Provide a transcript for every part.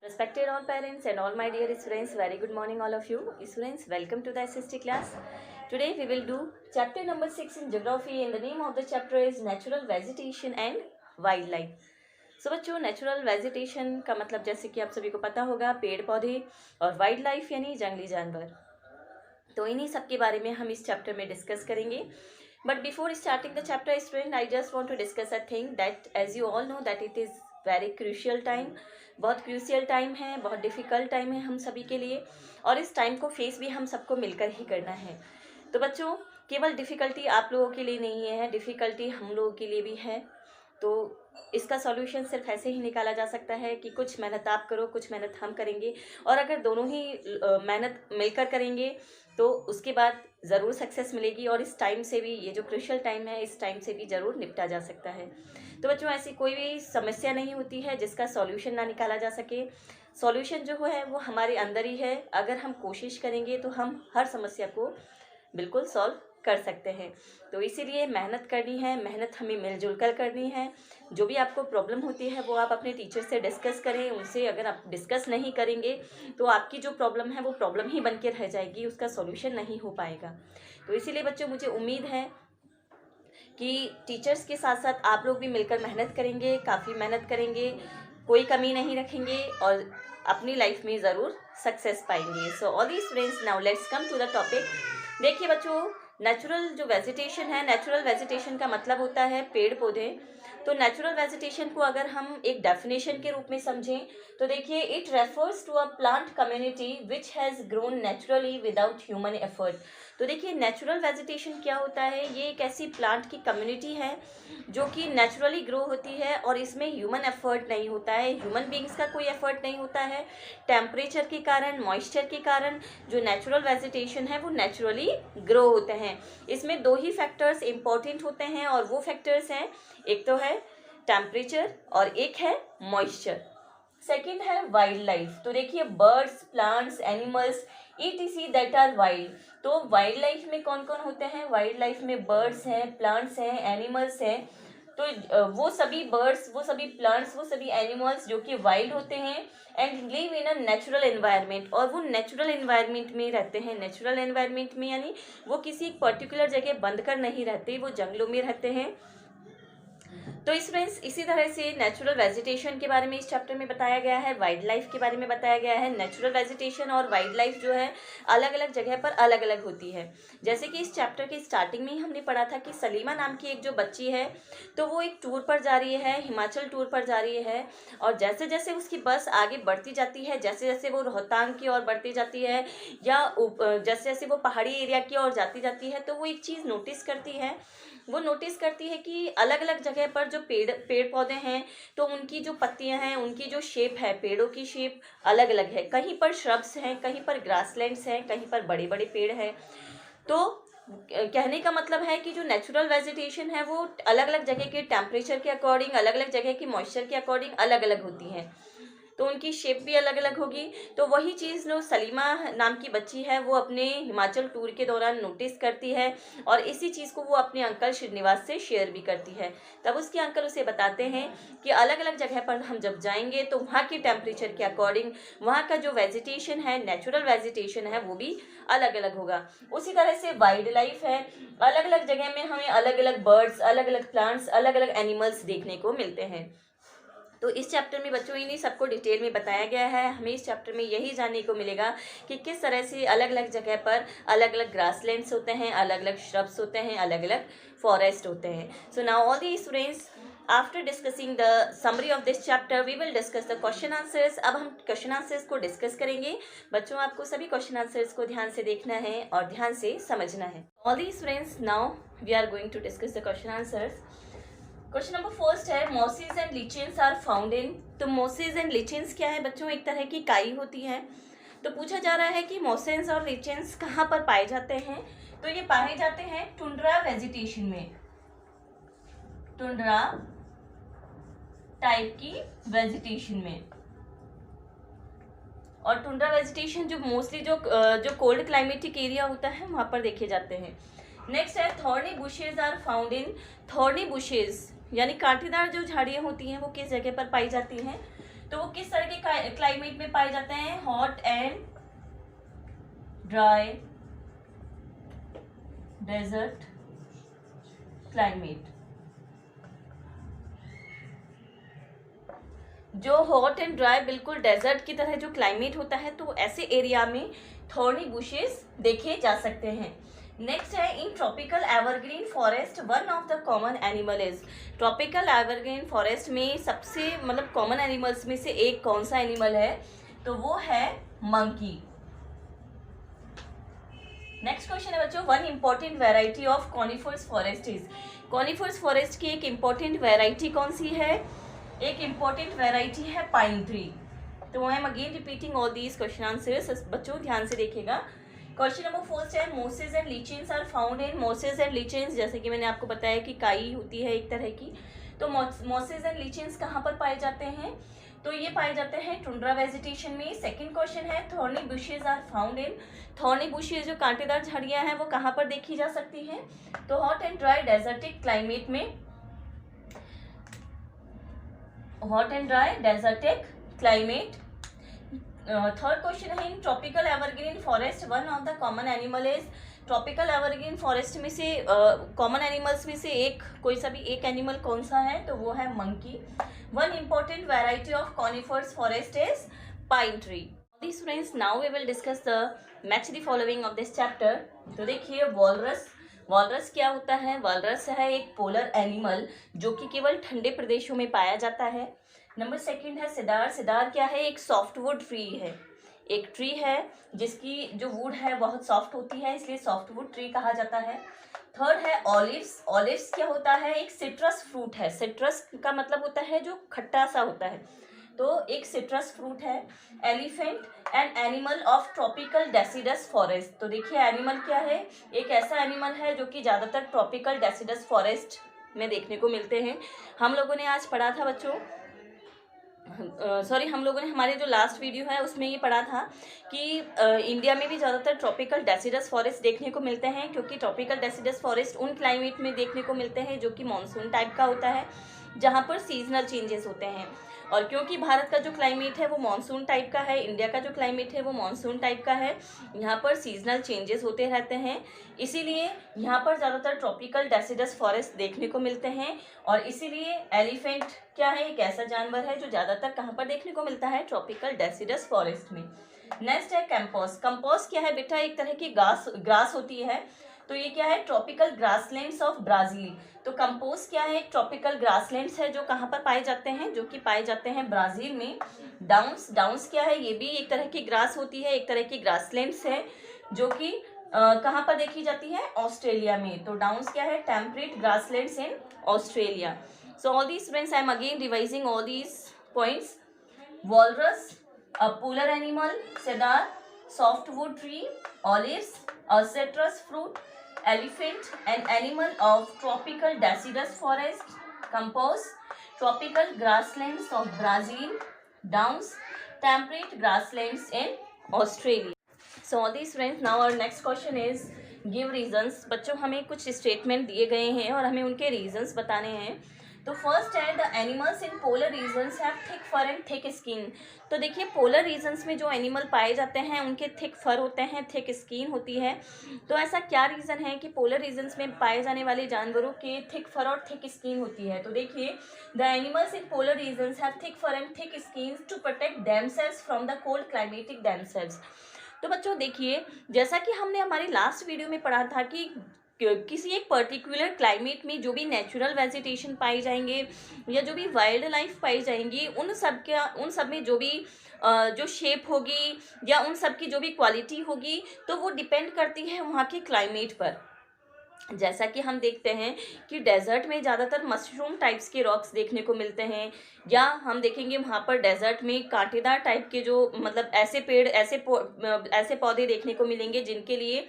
Respected all parents and all my dear students, very good morning all of you. Students, welcome to the SST class. Today we will do chapter number 6 in geography and the name of the chapter is natural vegetation and wildlife. So बच्चों, natural vegetation का मतलब जैसे कि आप सभी को पता होगा पेड़ पौधे और वाइल्ड लाइफ यानी जंगली जानवर। तो इन्हीं सब के बारे में हम इस चैप्टर में डिस्कस करेंगे। But before starting the chapter student, I just want to discuss a thing that as you all know that it is very crucial time. बहुत क्रूशियल टाइम है, बहुत डिफ़िकल्ट टाइम है हम सभी के लिए, और इस टाइम को फेस भी हम सबको मिलकर ही करना है। तो बच्चों, केवल डिफ़िकल्टी आप लोगों के लिए नहीं है, डिफ़िकल्टी हम लोगों के लिए भी है। तो इसका सॉल्यूशन सिर्फ ऐसे ही निकाला जा सकता है कि कुछ मेहनत आप करो, कुछ मेहनत हम करेंगे, और अगर दोनों ही मेहनत मिलकर करेंगे तो उसके बाद ज़रूर सक्सेस मिलेगी। और इस टाइम से भी, ये जो क्रूशियल टाइम है, इस टाइम से भी ज़रूर निपटा जा सकता है। तो बच्चों, ऐसी कोई भी समस्या नहीं होती है जिसका सॉल्यूशन ना निकाला जा सके। सॉल्यूशन जो है वो हमारे अंदर ही है। अगर हम कोशिश करेंगे तो हम हर समस्या को बिल्कुल सॉल्व कर सकते हैं। तो इसीलिए मेहनत करनी है, मेहनत हमें मिलजुल कर करनी है। जो भी आपको प्रॉब्लम होती है वो आप अपने टीचर से डिस्कस करें। उनसे अगर आप डिस्कस नहीं करेंगे तो आपकी जो प्रॉब्लम है वो प्रॉब्लम ही बन के रह जाएगी, उसका सॉल्यूशन नहीं हो पाएगा। तो इसीलिए बच्चों, मुझे उम्मीद है कि टीचर्स के साथ साथ आप लोग भी मिलकर मेहनत करेंगे, काफ़ी मेहनत करेंगे, कोई कमी नहीं रखेंगे और अपनी लाइफ में ज़रूर सक्सेस पाएंगे। So all the students, now let's come to the topic. देखिए बच्चों, नेचुरल जो वेजिटेशन है, नेचुरल वेजिटेशन का मतलब होता है पेड़ पौधे। तो नेचुरल वेजिटेशन को अगर हम एक डेफिनेशन के रूप में समझें तो देखिए, it refers to a plant community which has grown naturally without human effort. तो देखिए, नेचुरल वेजिटेशन क्या होता है? ये एक ऐसी प्लांट की कम्युनिटी है जो कि नेचुरली ग्रो होती है और इसमें ह्यूमन एफर्ट नहीं होता है, ह्यूमन बींग्स का कोई एफर्ट नहीं होता है। टेम्परेचर के कारण, मॉइस्चर के कारण जो नेचुरल वेजिटेशन है वो नेचुरली ग्रो होते हैं। इसमें दो ही फैक्टर्स इंपॉर्टेंट होते हैं और वो फैक्टर्स हैं, एक तो है टेम्परेचर और एक है मॉइस्चर। सेकेंड है वाइल्ड लाइफ। तो देखिए, birds, plants, animals ETC that are wild. तो वाइल्ड लाइफ में कौन कौन होते हैं? वाइल्ड लाइफ में बर्ड्स हैं, प्लांट्स हैं, एनिमल्स हैं। तो वो सभी बर्ड्स, वो सभी प्लांट्स, वो सभी एनिमल्स जो कि वाइल्ड होते हैं and live in a natural environment, और वो नेचुरल एनवायरनमेंट में रहते हैं। नेचुरल एनवायरनमेंट में यानी वो किसी एक पर्टिकुलर जगह बंद कर नहीं रहते, वो जंगलों में रहते हैं। तो स्टूडेंट्स, इसी तरह से नेचुरल वेजिटेशन के बारे में इस चैप्टर में बताया गया है, वाइल्ड लाइफ के बारे में बताया गया है। नेचुरल वेजिटेशन और वाइल्ड लाइफ जो है अलग अलग जगह पर अलग अलग होती है। जैसे कि इस चैप्टर के स्टार्टिंग में ही हमने पढ़ा था कि सलीमा नाम की एक जो बच्ची है, तो वो एक टूर पर जा रही है, हिमाचल टूर पर जा रही है। और जैसे जैसे उसकी बस आगे बढ़ती जाती है, जैसे जैसे वो रोहतांग की ओर बढ़ती जाती है या जैसे जैसे वो पहाड़ी एरिया की ओर जाती जाती है, तो वो एक चीज़ नोटिस करती है। वो नोटिस करती है कि अलग अलग जगह पर जो पेड़ पौधे हैं, तो उनकी जो पत्तियां हैं, उनकी जो शेप है, पेड़ों की शेप अलग अलग है। कहीं पर श्रब्स हैं, कहीं पर ग्रासलैंड्स हैं, कहीं पर बड़े बड़े पेड़ हैं। तो कहने का मतलब है कि जो नेचुरल वेजिटेशन है वो अलग अलग जगह के टेम्परेचर के अकॉर्डिंग, अलग अलग जगह की मॉइस्चर के अकॉर्डिंग अलग अलग होती है, तो उनकी शेप भी अलग अलग होगी। तो वही चीज़ जो सलीमा नाम की बच्ची है वो अपने हिमाचल टूर के दौरान नोटिस करती है और इसी चीज़ को वो अपने अंकल श्रीनिवास से शेयर भी करती है। तब उसके अंकल उसे बताते हैं कि अलग अलग जगह पर हम जब जाएंगे तो वहाँ के टेम्परेचर के अकॉर्डिंग वहाँ का जो वेजिटेशन है, नेचुरल वेजिटेशन है, वो भी अलग अलग होगा। उसी तरह से वाइल्ड लाइफ है, अलग अलग जगह में हमें अलग अलग बर्ड्स, अलग अलग प्लांट्स, अलग अलग एनिमल्स देखने को मिलते हैं। तो इस चैप्टर में बच्चों इन्हीं सबको डिटेल में बताया गया है। हमें इस चैप्टर में यही जानने को मिलेगा कि किस तरह से अलग अलग जगह पर अलग अलग ग्रासलैंड्स होते हैं, अलग अलग श्रब्स होते हैं, अलग अलग फॉरेस्ट होते हैं। So now all the students, after discussing the summary of this chapter we will discuss the question answers. अब हम क्वेश्चन आंसर्स को डिस्कस करेंगे। बच्चों, आपको सभी क्वेश्चन आंसर्स को ध्यान से देखना है और ध्यान से समझना है। All the students, now we are going to discuss the question answers. Question number first है, mosses and lichens are found in. तो मॉसेज एंड लिचेंस क्या है बच्चों? एक तरह की काई होती है। तो पूछा जा रहा है कि मॉसेज और लिचेंस कहाँ पर पाए जाते हैं? तो ये पाए जाते हैं टुंड्रा वेजिटेशन में, टुंड्रा टाइप की वेजिटेशन में। और टुंड्रा वेजिटेशन जो मोस्टली जो कोल्ड क्लाइमेटिक एरिया होता है वहाँ पर देखे जाते हैं। नेक्स्ट है, thorny bushes are found in. Thorny bushes यानी कांटेदार जो झाड़ियाँ होती हैं वो किस जगह पर पाई जाती हैं? तो वो किस तरह के क्लाइमेट में पाए जाते हैं? Hot and dry desert climate. जो हॉट एंड ड्राई बिल्कुल डेजर्ट की तरह जो क्लाइमेट होता है, तो ऐसे एरिया में थॉर्नी बुशेस देखे जा सकते हैं। नेक्स्ट है, in tropical evergreen forest one of the common animal is. Tropical evergreen forest में सबसे मतलब कॉमन एनिमल्स में से एक कौन सा एनिमल है? तो वो है मंकी। नेक्स्ट क्वेश्चन है बच्चों, one important variety of conifers forest is. Conifers forest की एक इंपॉर्टेंट वेराइटी कौन सी है? एक इंपॉर्टेंट वेराइटी है पाइन ट्री। तो I am again repeating all these question answers, बच्चों ध्यान से देखिएगा। क्वेश्चन नंबर फर्स्ट है, mosses and lichens are found in. Mosses and lichens, जैसे कि मैंने आपको बताया कि काई होती है एक तरह की, तो मोसेस एंड लीचेंस कहाँ पर पाए जाते हैं? तो ये पाए जाते हैं टुंड्रा वेजिटेशन में। सेकंड क्वेश्चन है, thorny bushes are found in. Thorny bushes जो कांटेदार झाड़ियां हैं वो कहाँ पर देखी जा सकती हैं? तो hot and dry desertic climate में, hot and dry desertic climate. Third question है, in tropical evergreen forest one of the common animal is. Tropical evergreen forest में से कॉमन एनिमल्स में से एक कोई सा भी एक एनिमल कौन सा है? तो वो है monkey. One important variety of conifers forest is pine tree. These friends, now we will discuss the match the following of this chapter. तो देखिए, वॉलरस। वॉलरस क्या होता है? वॉलरस है एक पोलर एनिमल जो कि केवल ठंडे प्रदेशों में पाया जाता है। नंबर सेकंड है सिदार। सिदार क्या है? एक सॉफ्टवुड ट्री है। एक ट्री है जिसकी जो वुड है बहुत सॉफ्ट होती है, इसलिए सॉफ्टवुड ट्री कहा जाता है। थर्ड है ऑलिव्स। ऑलिव्स क्या होता है? एक सिट्रस फ्रूट है। सिट्रस का मतलब होता है जो खट्टा सा होता है, तो एक सिट्रस फ्रूट है। Elephant, an animal of tropical deciduous forest. तो देखिए, एनिमल क्या है? एक ऐसा एनिमल है जो कि ज़्यादातर ट्रॉपिकल डेसिडस फॉरेस्ट में देखने को मिलते हैं। हम लोगों ने आज पढ़ा था बच्चों, हम लोगों ने हमारे जो लास्ट वीडियो है उसमें ये पढ़ा था कि इंडिया में भी ज़्यादातर ट्रॉपिकल डेसिडस फॉरेस्ट देखने को मिलते हैं, क्योंकि ट्रॉपिकल डेसिडस फॉरेस्ट उन क्लाइमेट में देखने को मिलते हैं जो कि मानसून टाइप का होता है, जहाँ पर सीजनल चेंजेस होते हैं। और क्योंकि भारत का जो क्लाइमेट है वो मानसून टाइप का है, इंडिया का जो क्लाइमेट है वो मानसून टाइप का है, यहाँ पर सीजनल चेंजेस होते रहते हैं, इसीलिए यहाँ पर ज़्यादातर ट्रॉपिकल डेसिडस फॉरेस्ट देखने को मिलते हैं। और इसीलिए एलिफेंट क्या है? एक ऐसा जानवर है जो ज़्यादातर कहाँ पर देखने को मिलता है? ट्रॉपिकल डेसिडस फॉरेस्ट में। नेक्स्ट है कैंपस। कैंपस क्या है बेटा? एक तरह की ग्रास होती है। तो ये क्या है? Tropical grasslands of Brazil. तो कंपोज क्या है? एक ट्रॉपिकल ग्रासलैंड्स है जो कहाँ पर पाए जाते हैं? जो कि पाए जाते हैं ब्राज़ील में। डाउन्स। डाउन्स क्या है? ये भी एक तरह की ग्रास होती है, एक तरह की ग्रासलैंड्स है जो कि कहाँ पर देखी जाती है? ऑस्ट्रेलिया में। तो डाउन्स क्या है? Temperate grasslands in Australia. So all these friends, I am again revising all these points. Walrus, a polar animal. Cedar, softwood tree. Olives, a citrus fruit. Elephant, an animal of tropical deciduous forest. Compass, tropical grasslands of Brazil. Downs, temperate grasslands in Australia. So all these friends, now our next question is give reasons. बच्चों, हमें कुछ statement दिए गए हैं और हमें उनके reasons बताने हैं। तो फर्स्ट है, the animals in polar regions have thick fur and thick skin. तो देखिए, पोलर रीजन्स में जो एनिमल पाए जाते हैं उनके थिक फर होते हैं, थिक स्किन होती है। तो ऐसा क्या रीज़न है कि पोलर रीजन्स में पाए जाने वाले जानवरों के थिक फर और थिक स्किन होती है? तो देखिए, the animals in polar regions have thick fur and thick skin to protect themselves from the cold climatic themselves. तो बच्चों देखिए, जैसा कि हमने हमारी लास्ट वीडियो में पढ़ा था कि किसी एक पर्टिकुलर क्लाइमेट में जो भी नेचुरल वेजिटेशन पाई जाएंगे या जो भी वाइल्ड लाइफ पाई जाएंगी, उन सब में जो भी जो शेप होगी या उन सब की जो भी क्वालिटी होगी, तो वो डिपेंड करती है वहाँ के क्लाइमेट पर। जैसा कि हम देखते हैं कि डेजर्ट में ज़्यादातर मशरूम टाइप्स के रॉक्स देखने को मिलते हैं, या हम देखेंगे वहाँ पर डेजर्ट में कांटेदार टाइप के जो मतलब ऐसे पेड़ ऐसे पौधे देखने को मिलेंगे जिनके लिए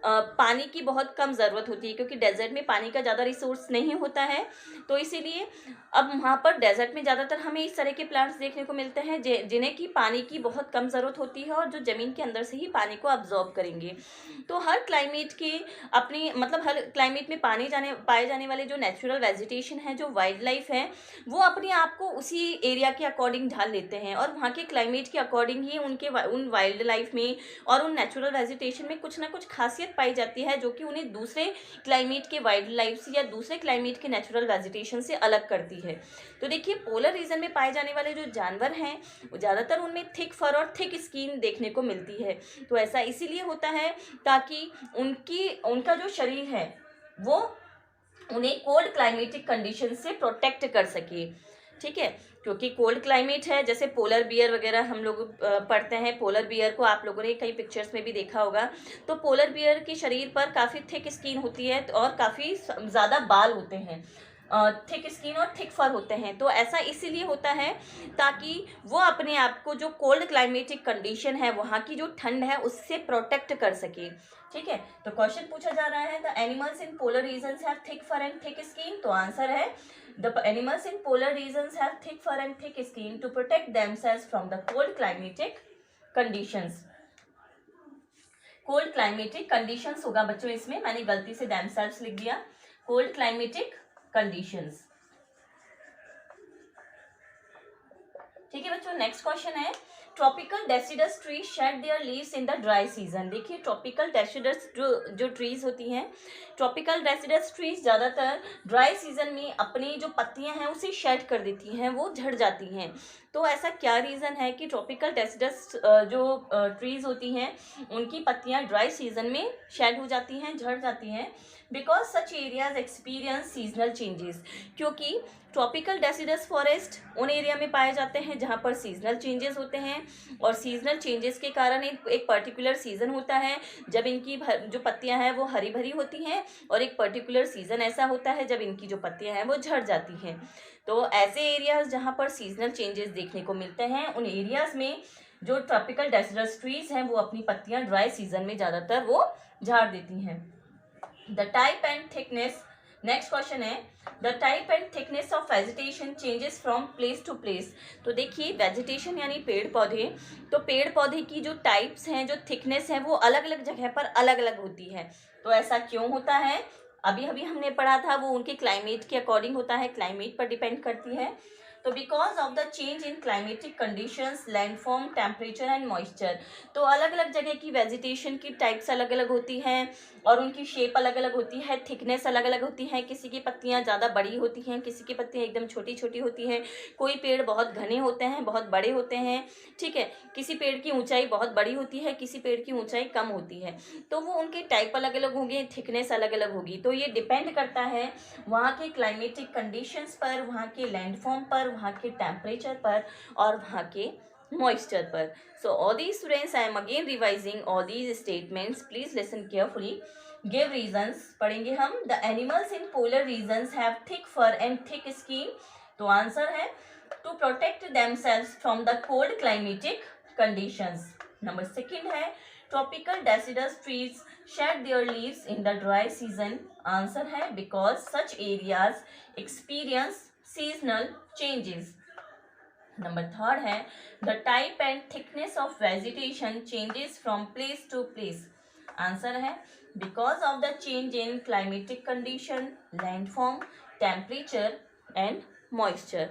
पानी की बहुत कम ज़रूरत होती है, क्योंकि डेजर्ट में पानी का ज़्यादा रिसोर्स नहीं होता है। तो इसीलिए अब वहाँ पर डेजर्ट में ज़्यादातर हमें इस तरह के प्लांट्स देखने को मिलते हैं जिन्हें की पानी की बहुत कम ज़रूरत होती है और जो ज़मीन के अंदर से ही पानी को अब्जॉर्ब करेंगे। तो हर क्लाइमेट की अपनी मतलब हर क्लाइमेट में पाए जाने वाले जो नेचुरल वेजिटेशन है, जो वाइल्ड लाइफ है, वो अपने आप को उसी एरिया के अकॉर्डिंग ढाल लेते हैं और वहाँ के क्लाइमेट के अकॉर्डिंग ही उन वाइल्ड लाइफ में और उन नेचुरल वेजिटेशन में कुछ ना कुछ खासियत पाई जाती है, जो कि उन्हें दूसरे क्लाइमेट के वाइल्ड लाइफ से या दूसरे क्लाइमेट के नेचुरल वेजिटेशन से अलग करती है। तो देखिए, पोलर रीजन में पाए जाने वाले जो जानवर हैं, वो ज़्यादातर उनमें थिक फर और थिक स्किन देखने को मिलती है। तो ऐसा इसीलिए होता है ताकि उनका जो शरीर है वो उन्हें कोल्ड क्लाइमेटिक कंडीशन से प्रोटेक्ट कर सके। ठीक है, क्योंकि कोल्ड क्लाइमेट है, जैसे पोलर बियर वगैरह हम लोग पढ़ते हैं। पोलर बियर को आप लोगों ने कई पिक्चर्स में भी देखा होगा। तो पोलर बियर के शरीर पर काफ़ी थिक स्किन होती है और काफ़ी ज़्यादा बाल होते हैं, थिक स्किन और थिक फर होते हैं। तो ऐसा इसीलिए होता है ताकि वो अपने आप को जो कोल्ड क्लाइमेटिक कंडीशन है, वहाँ की जो ठंड है, उससे प्रोटेक्ट कर सके। ठीक है, तो क्वेश्चन पूछा जा रहा है, the animals in polar regions have thick fur and thick skin. तो आंसर है, the animals in polar regions have thick fur and thick skin to protect themselves from the cold climatic conditions. Cold climatic conditions होगा बच्चों, इसमें मैंने गलती से themselves लिख दिया। Cold climatic conditions. ठीक है बच्चों, नेक्स्ट क्वेश्चन है, tropical deciduous tree shed their leaves in the dry season. देखिए, ट्रॉपिकल डेसिडस जो ट्रीज होती हैं, ट्रॉपिकल डेसिडस ट्रीज ज़्यादातर ड्राई सीजन में अपनी जो पत्तियां हैं उसे शेड कर देती हैं, वो झड़ जाती हैं। तो ऐसा क्या रीज़न है कि ट्रॉपिकल डेसिडस जो ट्रीज होती हैं, उनकी पत्तियां ड्राई सीजन में शेड हो जाती हैं, झड़ जाती हैं? Because such areas experience seasonal changes. क्योंकि ट्रॉपिकल डेसिडस फॉरेस्ट उन एरिया में पाए जाते हैं जहाँ पर सीजनल चेंजेस होते हैं, और सीजनल चेंजेस के कारण एक पर्टिकुलर सीजन होता है जब इनकी जो पत्तियां हैं वो हरी भरी होती हैं, और एक पर्टिकुलर सीजन ऐसा होता है जब इनकी जो पत्तियां हैं वो झड़ जाती हैं। तो ऐसे एरियाज जहाँ पर सीजनल चेंजेस देखने को मिलते हैं, उन एरियाज में जो ट्रॉपिकल डेसिडस ट्रीज हैं वो अपनी पत्तियां ड्राई सीजन में ज़्यादातर वो झाड़ देती हैं। The type and thickness, next question है, the type and thickness of vegetation changes from place to place. तो देखिए, वेजिटेशन यानी पेड़ पौधे, तो पेड़ पौधे की जो टाइप्स हैं, जो थिकनेस है, वो अलग अलग जगह पर अलग अलग होती है। तो ऐसा क्यों होता है? अभी अभी हमने पढ़ा था, वो उनके क्लाइमेट के अकॉर्डिंग होता है, क्लाइमेट पर डिपेंड करती है। तो because of the change in climatic conditions, landform, temperature and moisture. तो अलग अलग जगह की वेजिटेशन की टाइप्स अलग अलग होती हैं और उनकी शेप अलग अलग होती है, थिकनेस अलग अलग होती है। किसी की पत्तियां ज़्यादा बड़ी होती हैं, किसी की पत्तियां एकदम छोटी छोटी होती हैं। कोई पेड़ बहुत घने होते हैं, बहुत बड़े होते हैं। ठीक है, किसी पेड़ की ऊंचाई बहुत बड़ी होती है, किसी पेड़ की ऊंचाई कम होती है। तो वो उनके टाइप अलग अलग होंगे, थिकनेस अलग अलग होगी। तो ये डिपेंड करता है वहाँ के क्लाइमेटिक कंडीशंस पर, वहाँ के लैंडफॉर्म पर, वहाँ के टेम्परेचर पर और वहाँ के मॉइस्चर पर। So all these students, I am again revising all these statements. Please listen carefully. Give reasons. पढ़ेंगे हम। The animals in polar regions have thick fur and thick skin. तो आंसर है to protect themselves from the cold climatic conditions. Number second है tropical deciduous trees shed their leaves in the dry season. Answer है because such areas experience seasonal changes. Number third है the type and thickness of vegetation changes from place to place. Answer है because of the change in climatic condition, landform, temperature and moisture.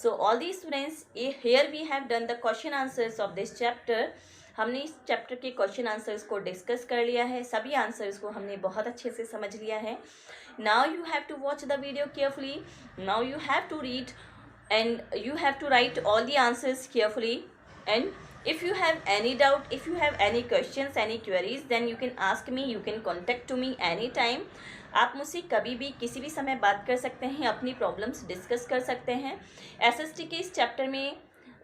So all the students, here we have done the question answers of this chapter. हमने इस chapter के question answers को discuss कर लिया है, सभी answers को हमने बहुत अच्छे से समझ लिया है। Now you have to watch the video carefully, now you have to read and you have to write all the answers carefully, and if you have any doubt, if you have any questions, any queries, then you can ask me, you can contact to me anytime. आप मुझसे कभी भी किसी भी समय बात कर सकते हैं, अपनी प्रॉब्लम्स डिस्कस कर सकते हैं। एसएसटी के इस चैप्टर में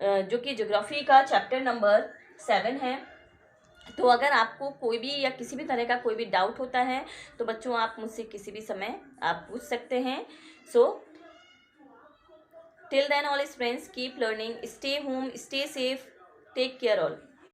जो कि ज्योग्राफी का चैप्टर नंबर 7 है, तो अगर आपको कोई भी या किसी भी तरह का कोई भी डाउट होता है तो बच्चों आप मुझसे किसी भी समय आप पूछ सकते हैं। सो till then all is friends, keep learning, stay home, stay safe, take care all.